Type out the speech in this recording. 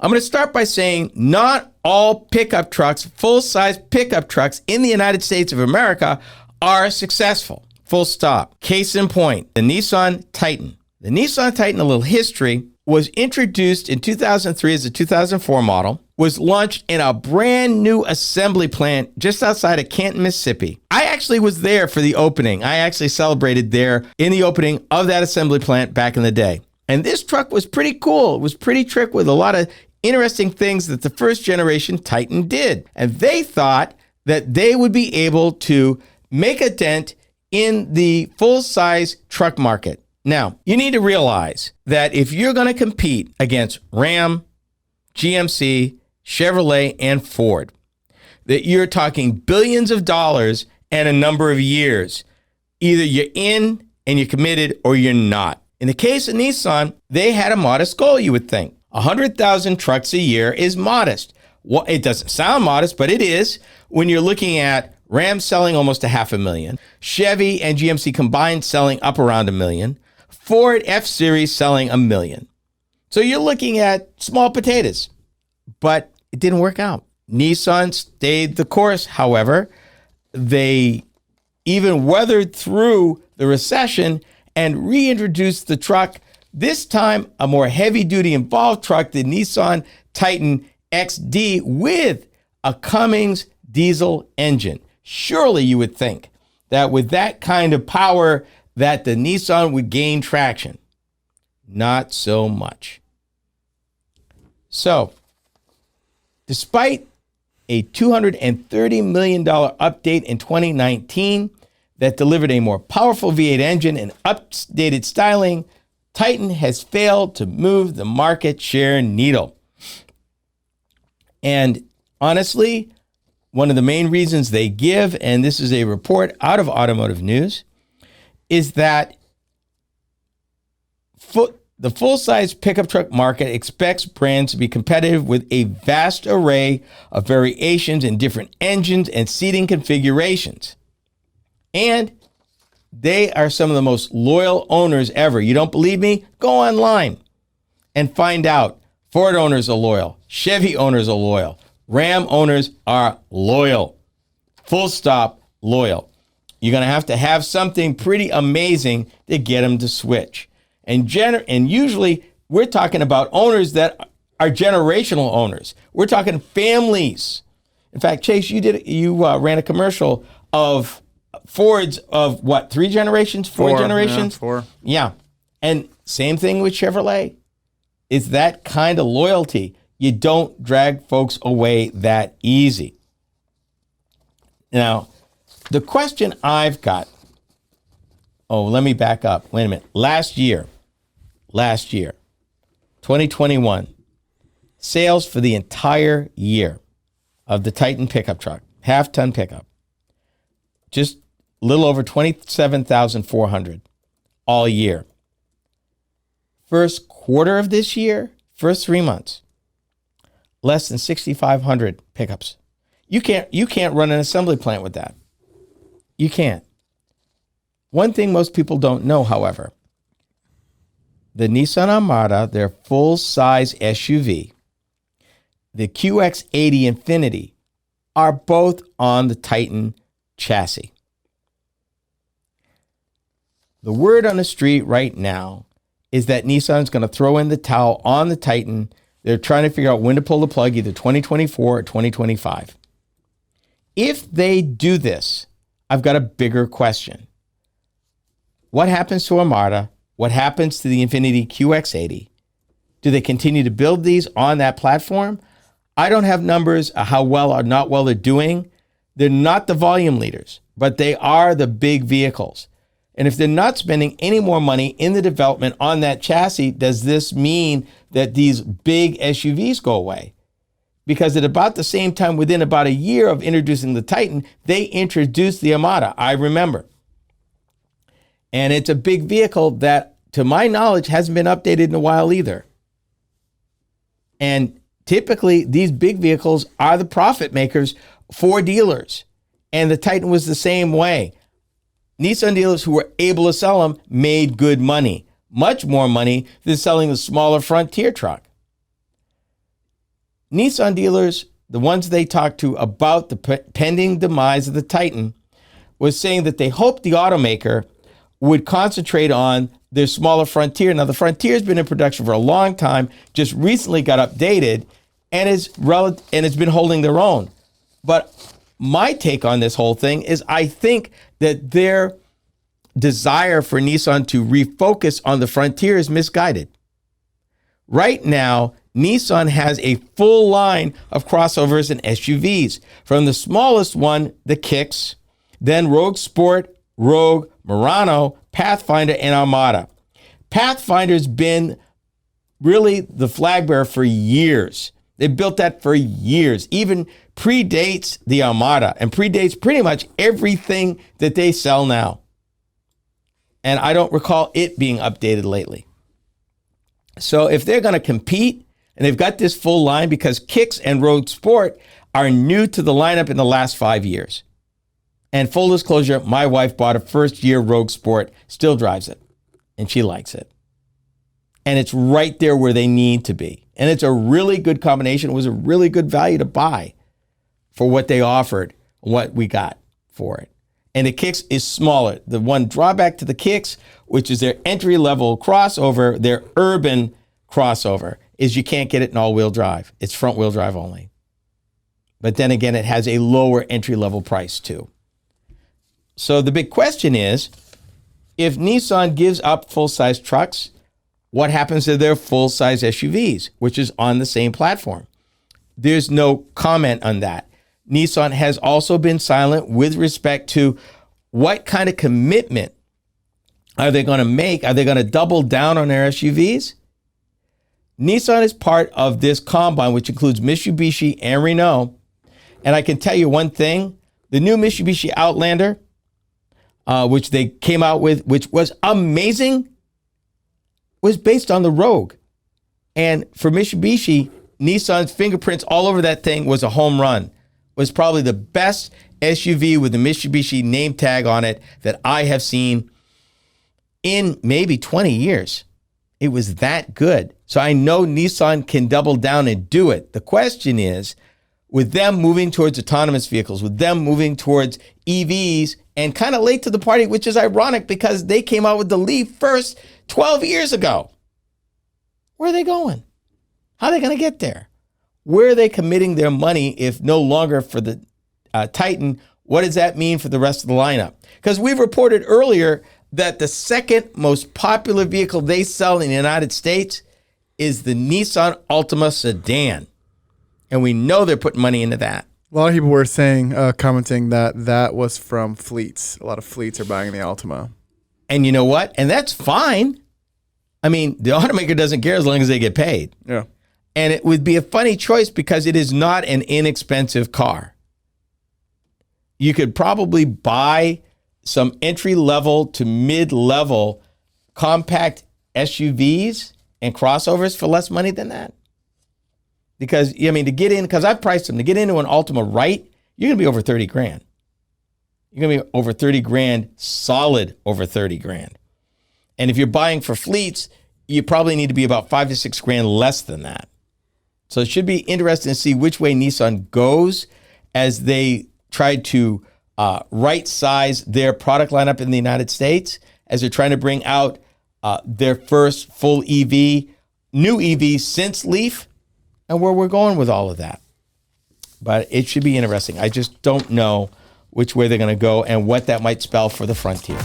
I'm going to start by saying not all pickup trucks, full-size pickup trucks in the United States of America are successful. Full stop. Case in point, the Nissan Titan. The Nissan Titan, a little history, was introduced in 2003 as a 2004 model, was launched in a brand new assembly plant just outside of Canton, Mississippi. I actually was there for the opening. I actually celebrated there in the opening of that assembly plant back in the day. And this truck was pretty cool. It was pretty trick with a lot of interesting things that the first generation Titan did. And they thought that they would be able to make a dent in the full-size truck market. Now, you need to realize that if you're going to compete against Ram, GMC, Chevrolet, and Ford, that you're talking billions of dollars and a number of years. Either you're in and you're committed or you're not. In the case of Nissan, they had a modest goal, you would think. 100,000 trucks a year is modest. Well, it doesn't sound modest, but it is when you're looking at Ram selling almost 500,000, Chevy and GMC combined selling up around 1 million, Ford F-Series selling 1 million. So you're looking at small potatoes, but it didn't work out. Nissan stayed the course, however. They even weathered through the recession and reintroduced the truck, this time a more heavy-duty involved truck, the Nissan Titan XD with a Cummins diesel engine. Surely you would think that with that kind of power that the Nissan would gain traction. Not so much. So, despite a $230 million update in 2019 that delivered a more powerful V8 engine and updated styling, Titan has failed to move the market share needle. And honestly, one of the main reasons they give, and this is a report out of Automotive News, is that the full-size pickup truck market expects brands to be competitive with a vast array of variations in different engines and seating configurations. And they are some of the most loyal owners ever. You don't believe me? Go online and find out. Ford owners are loyal. Chevy owners are loyal. Ram owners are loyal. Full stop, loyal. You're going to have something pretty amazing to get them to switch. And usually we're talking about owners that are generational owners. We're talking families. In fact, Chase, you ran a commercial of Fords of what, 3 generations? 4 generations? Yeah, 4. Yeah. And same thing with Chevrolet. It's that kind of loyalty. You don't drag folks away that easy. Now, the question I've got, let me back up. Wait a minute. Last year, 2021, sales for the entire year of the Titan pickup truck, half-ton pickup, just a little over 27,400 all year. First quarter of this year, first 3 months, less than 6,500 pickups. You can't run an assembly plant with that. You can't. One thing most people don't know, however, the Nissan Armada, their full-size SUV, the QX80 Infiniti, are both on the Titan chassis. The word on the street right now is that Nissan's going to throw in the towel on the Titan. They're trying to figure out when to pull the plug, either 2024 or 2025. If they do this, I've got a bigger question. What happens to Armada? What happens to the Infiniti QX80? Do they continue to build these on that platform? I don't have numbers of how well or not well they're doing. They're not the volume leaders, but they are the big vehicles. And if they're not spending any more money in the development on that chassis, does this mean that these big SUVs go away? Because at about the same time, within about a year of introducing the Titan, they introduced the Armada, I remember. And it's a big vehicle that, to my knowledge, hasn't been updated in a while either. And typically, these big vehicles are the profit makers for dealers. And the Titan was the same way. Nissan dealers who were able to sell them made good money, much more money than selling the smaller Frontier truck. Nissan dealers, the ones they talked to about the pending demise of the Titan, was saying that they hoped the automaker would concentrate on their smaller Frontier. Now, the Frontier has been in production for a long time, just recently got updated, and it's been holding their own. But my take on this whole thing is I think that their desire for Nissan to refocus on the Frontier is misguided. Right now, Nissan has a full line of crossovers and SUVs. From the smallest one, the Kicks, then Rogue Sport, Rogue, Murano, Pathfinder, and Armada. Pathfinder's been really the flag bearer for years. They built that for years, even predates the Armada and predates pretty much everything that they sell now. And I don't recall it being updated lately. So if they're going to compete, and they've got this full line because Kicks and Road Sport are new to the lineup in the last 5 years. And full disclosure, my wife bought a first-year Rogue Sport, still drives it, and she likes it. And it's right there where they need to be. And it's a really good combination. It was a really good value to buy for what they offered, what we got for it. And the Kicks is smaller. The one drawback to the Kicks, which is their entry-level crossover, their urban crossover, is you can't get it in all-wheel drive. It's front-wheel drive only. But then again, it has a lower entry-level price too. So the big question is, if Nissan gives up full-size trucks, what happens to their full-size SUVs, which is on the same platform? There's no comment on that. Nissan has also been silent with respect to what kind of commitment are they going to make? Are they going to double down on their SUVs? Nissan is part of this combine, which includes Mitsubishi and Renault. And I can tell you one thing, the new Mitsubishi Outlander, which they came out with, which was amazing, was based on the Rogue. And for Mitsubishi, Nissan's fingerprints all over that thing was a home run. Was probably the best SUV with the Mitsubishi name tag on it that I have seen in maybe 20 years. It was that good. So I know Nissan can double down and do it. The question is, with them moving towards autonomous vehicles, with them moving towards EVs, and kind of late to the party, which is ironic because they came out with the Leaf first 12 years ago. Where are they going? How are they going to get there? Where are they committing their money if no longer for the Titan? What does that mean for the rest of the lineup? Because we've reported earlier that the second most popular vehicle they sell in the United States is the Nissan Altima sedan. And we know they're putting money into that. A lot of people were saying, commenting that was from fleets. A lot of fleets are buying the Altima. And you know what? And that's fine. I mean, the automaker doesn't care as long as they get paid. Yeah. And it would be a funny choice because it is not an inexpensive car. You could probably buy some entry-level to mid-level compact SUVs and crossovers for less money than that. Because, I mean, to get in, because I've priced them, to get into an Altima right, you're going to be over 30 grand. You're going to be over 30 grand, solid over 30 grand. And if you're buying for fleets, you probably need to be about 5 to 6 grand less than that. So it should be interesting to see which way Nissan goes as they try to right size their product lineup in the United States, as they're trying to bring out their first full EV, new EV since Leaf, and where we're going with all of that. But it should be interesting. I just don't know which way they're going to go and what that might spell for the Frontier.